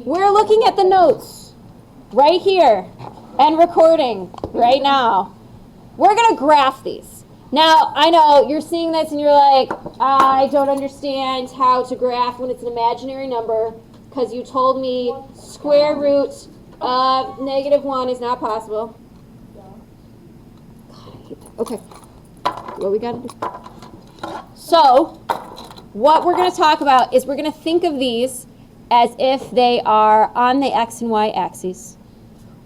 We're looking at the notes right here and recording right now. We're going to graph these. Now, I know you're seeing this and you're like, I don't understand how to graph when it's an imaginary number because you told me square root of -1 is not possible. God, I hate that. Okay. What we got to do? So, what we're going to talk about is we're going to think of these as if they are on the x and y axes,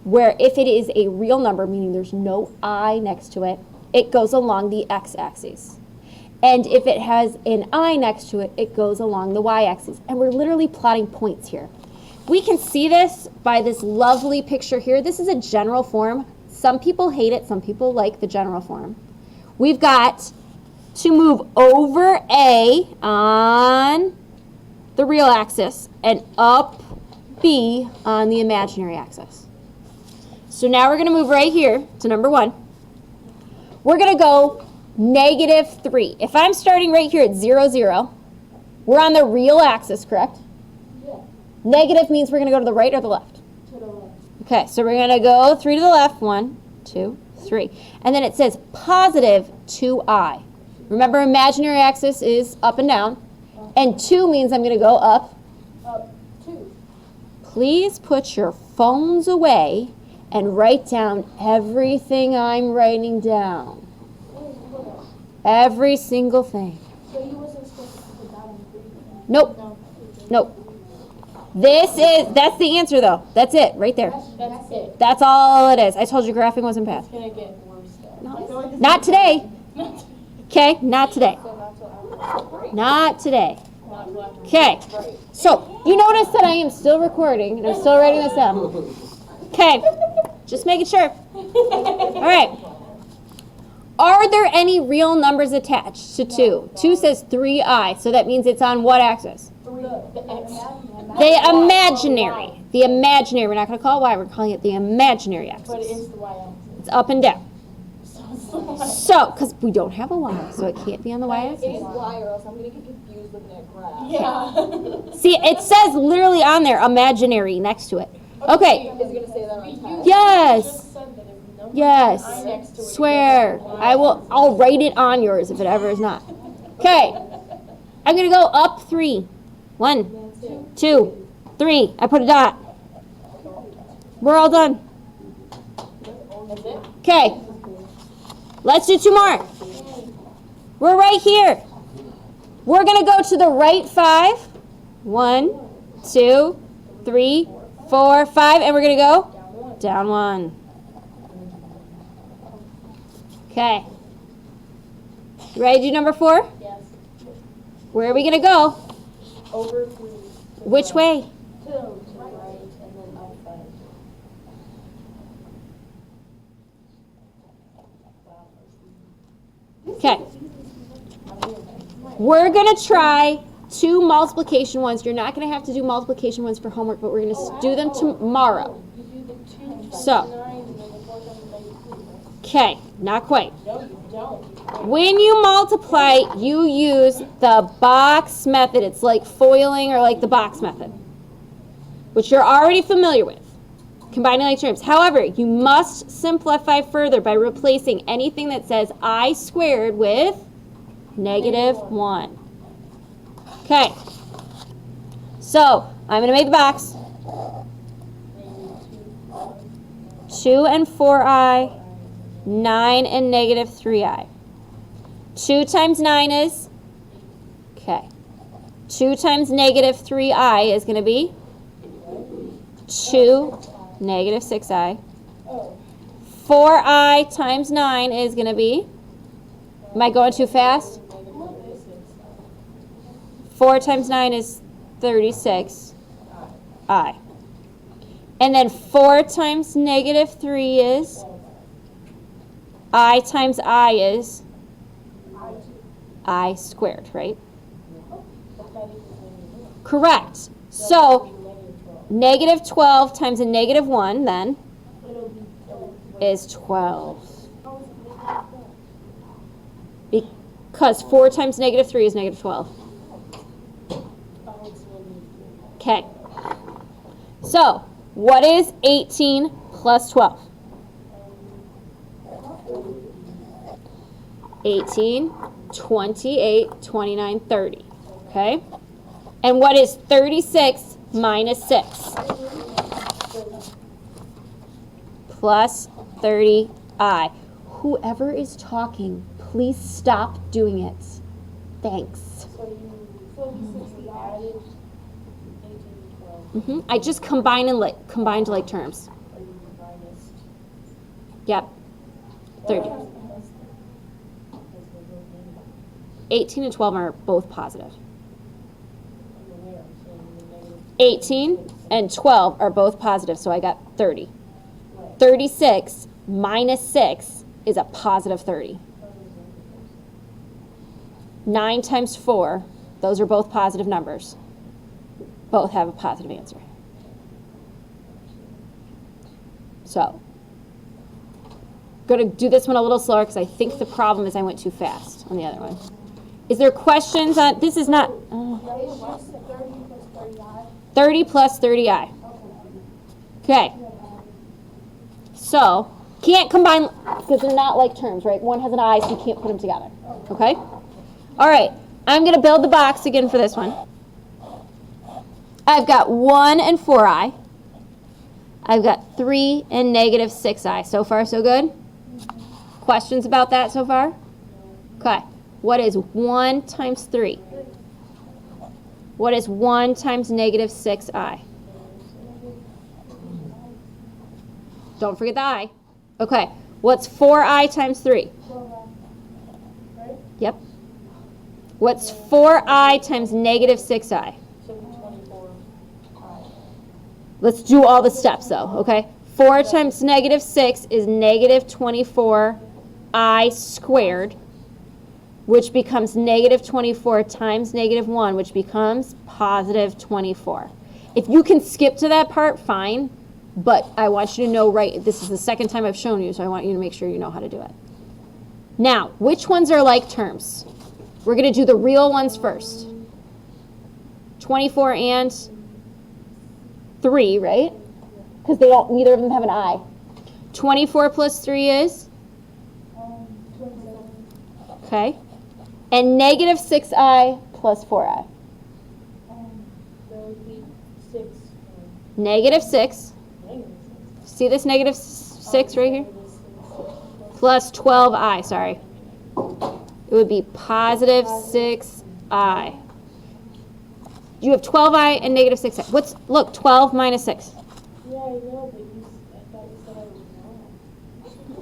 where if it is a real number, meaning there's no I next to it, it goes along the x-axis. And if it has an I next to it, it goes along the y-axis. And we're literally plotting points here. We can see this by this lovely picture here. This is a general form. Some people hate it. Some people like the general form. We've got to move over A on the real axis and up B on the imaginary axis. So now we're going to move right here to number 1. We're going to go -3. If I'm starting right here at 0, 0, we're on the real axis, correct? Yeah. Negative means we're going to go to the right or the left? To the left. Okay, so we're going to go 3 to the left. 1, 2, 3. And then it says positive 2i. Remember, imaginary axis is up and down. And 2 means I'm going to go up. Up 2. Please put your phones away and write down everything I'm writing down. Every single thing. So you wasn't supposed to put that on 3? Nope. Nope. That's the answer though. That's it, right there. That's it. That's all it is. I told you graphing wasn't bad. It's going to get worse though. No. Not today. Okay, not today. Not today. Okay, so you notice that I am still recording and I'm still writing this down. Okay, just making sure. All right. Are there any real numbers attached to 2? 2 says 3i, so that means it's on what axis? The imaginary. The imaginary. We're not going to call it y, we're calling it the imaginary axis. But it is the y-axis. It's up and down. So, because we don't have a y, so it can't be on the y-axis. It is y, or else I'm going to get confused looking at graphs. Yeah. See, it says literally on there, imaginary, next to it. Okay. Is it going to say that on top? Yes. Yes. Swear. I'll write it on yours if it ever is not. Okay. I'm going to go up 3. 1, 2, 3. I put a dot. We're all done. Okay. Let's do 2 more. We're right here. We're going to go to the right 5. 1, 2, 3, 4, 5. And we're going to go down 1. Okay. You ready to do number 4? Yes. Where are we going to go? Over 3. Which way? To the right and then up 5. Okay. We're going to try 2 multiplication ones. You're not going to have to do multiplication ones for homework, but we're going to do them tomorrow. So, okay, not quite. When you multiply, you use the box method. It's like foiling or like the box method, which you're already familiar with, combining like terms. However, you must simplify further by replacing anything that says I squared with -1. Okay, so I'm going to make the box. 2 and 4i, 9 and -3i. 2 times 9 is, okay, 2 times -3i is going to be 2 -6i. 4i times 9 is going to be, am I going too fast? 4 times 9 is 36i. And then 4 times -3 is, I times I is I squared, right? Correct. So, -12 times a -1 then is 12. Because 4 times -3 is -12. Okay. So, what is 18 plus 12? 18, 28, 29, 30. Okay? And what is 36 minus 6? Plus 30i. Whoever is talking, please stop doing it. Thanks. I just combined like terms. Yep. 30. 18 and 12 are both positive. 18 and 12 are both positive, so I got 30. 36 minus 6 is a positive 30. 9 times 4, those are both positive numbers. Both have a positive answer. So, going to do this one a little slower because I think the problem is I went too fast on the other one. Is there questions on, this is not, 30 plus 30i. Okay. So, can't combine, because they're not like terms, right? One has an I, so you can't put them together. Okay? All right. I'm going to build the box again for this one. I've got 1 and 4i. I've got 3 and negative 6i. So far, so good? Questions about that so far? Okay. What is 1 times 3? What is 1 times negative 6i? Don't forget the I. Okay. What's 4i times 3? Yep. What's 4i times negative 6i? Let's do all the steps, though, okay? 4 times negative 6 is negative 24i squared, which becomes negative 24 times negative 1, which becomes positive 24. If you can skip to that part, fine, but I want you to know, right, this is the second time I've shown you, so I want you to make sure you know how to do it. Now, which ones are like terms? We're going to do the real ones first. 24 and 3, right? Because they don't, neither of them have an I. 24 plus 3 is? 27. Okay. And negative 6i plus 4i. That would be 6. Negative 6. See this negative 6 right here? Plus 12i, sorry. It would be positive 6i. You have 12i and negative 6i. What's, look, 12 minus 6. Yeah, I know, but I thought you said I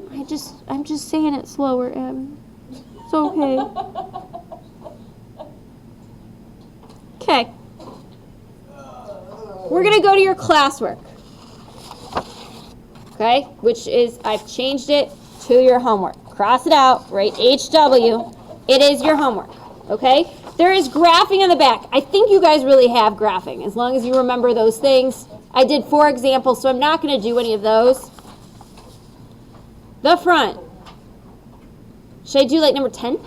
was wrong. I'm just saying it slower, Evan. It's okay. Okay. We're going to go to your classwork. Okay? Which is, I've changed it to your homework. Cross it out, write HW. It is your homework. Okay? There is graphing on the back. I think you guys really have graphing, as long as you remember those things. I did 4 examples, so I'm not going to do any of those. The front. Should I do like number 10?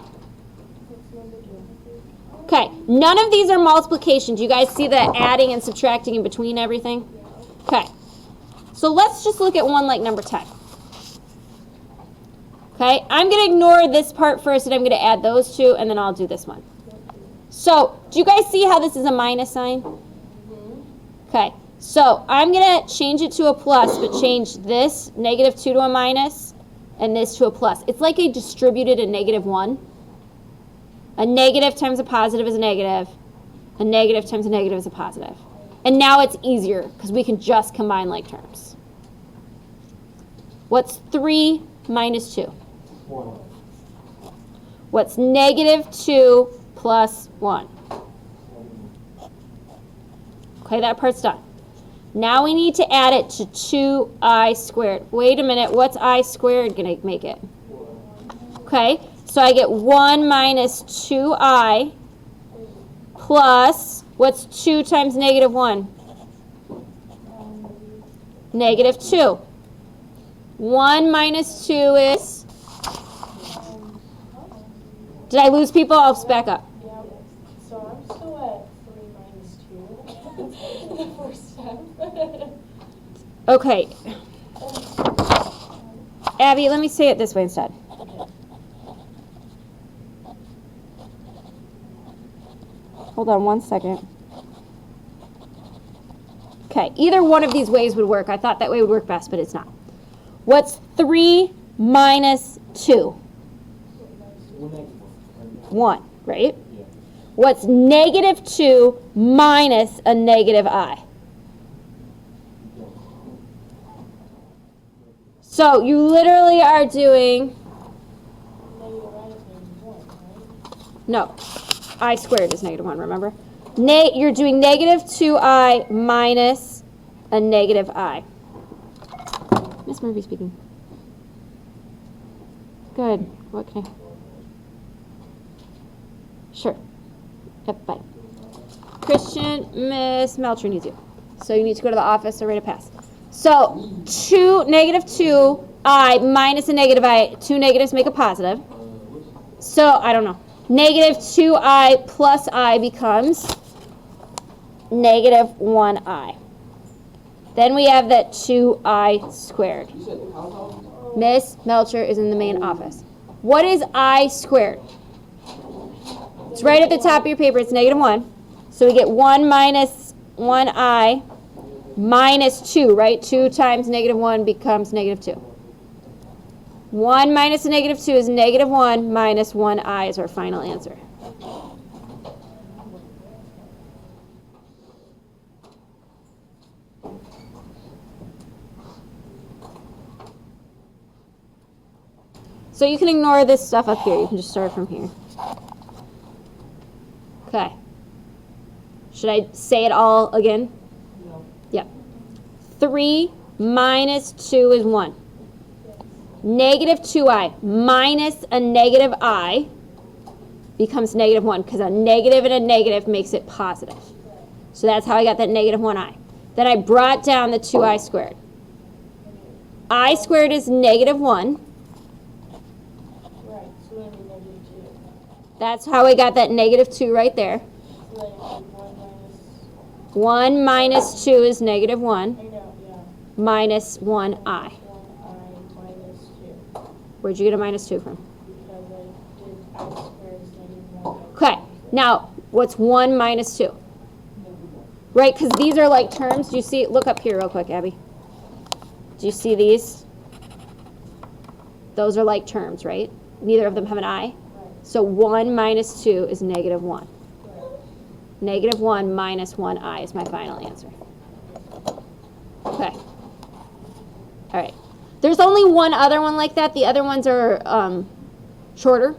Okay, none of these are multiplication. Do you guys see the adding and subtracting in between everything? Okay, so let's just look at one like number 10. Okay, I'm going to ignore this part first, and I'm going to add those two, and then I'll do this one. So, do you guys see how this is a minus sign? Okay, so I'm going to change it to a plus, but change this negative 2 to a minus, and this to a plus. It's like a distributed a negative 1. A negative times a positive is a negative. A negative times a negative is a positive. And now it's easier, because we can just combine like terms. What's 3 minus 2? 1. What's negative 2 plus 1? Okay, that part's done. Now we need to add it to 2i squared. Wait a minute, what's I squared going to make it? Okay, so I get 1 minus 2i plus, what's 2 times negative 1? Negative 2. 1 minus 2 is? Did I lose people? I'll just back up. Yeah, so I'm still at 3 minus 2. The first time. Okay. Abby, let me say it this way instead. Hold on 1 second. Okay, either one of these ways would work. I thought that way would work best, but it's not. What's 3 minus 2? 1, right? Yeah. What's negative 2 minus a negative I? So you literally are doing, no, I squared is negative 1, remember? You're doing negative 2I minus a negative I. Miss Murphy speaking. Good. What can I? Sure. Yep, bye. Christian, Miss Melcher needs you. So you need to go to the office or write a pass. So negative 2I minus a negative I, two negatives make a positive. So, I don't know. Negative 2I plus I becomes negative 1I. Then we have that 2I squared. Miss Melcher is in the main office. What is I squared? It's right at the top of your paper. It's negative 1. So we get 1 minus 1I minus 2, right? 2 times negative 1 becomes negative 2. 1 minus a negative 2 is negative 1 minus 1I is our final answer. So you can ignore this stuff up here. You can just start from here. Okay. Should I say it all again? No. Yep. 3 minus 2 is 1. Negative 2I minus a negative I becomes negative 1 because a negative and a negative makes it positive. So that's how I got that negative 1I. Then I brought down the 2I squared. I squared is negative 1. Right, so then we negative 2. That's how I got that negative 2 right there. So then it's 1 minus 2 is negative 1 I know, yeah. minus 1I. 1I minus 2. Where'd you get a minus 2 from? Because I did I squared is negative 1. Okay, now what's 1 minus 2? Right, because these are like terms. Do you see? Look up here real quick, Abby. Do you see these? Those are like terms, right? Neither of them have an I. Right. So 1 minus 2 is negative 1. Right. Negative 1 minus 1I is my final answer. Okay. All right. There's only one other one like that. The other ones are shorter.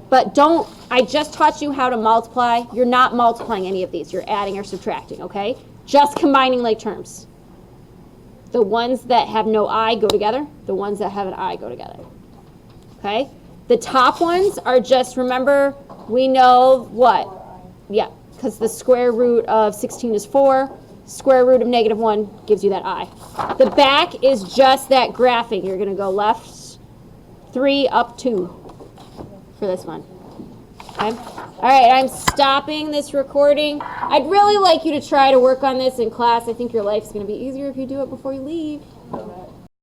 But don't, I just taught you how to multiply. You're not multiplying any of these. You're adding or subtracting, okay? Just combining like terms. The ones that have no I go together. The ones that have an I go together. Okay? The top ones are just, remember, we know what? 4I. Yeah, because the square root of 16 is 4. Square root of negative 1 gives you that I. The back is just that graphing. You're going to go left 3, up 2 for this one. Okay? All right, I'm stopping this recording. I'd really like you to try to work on this in class. I think your life's going to be easier if you do it before you leave.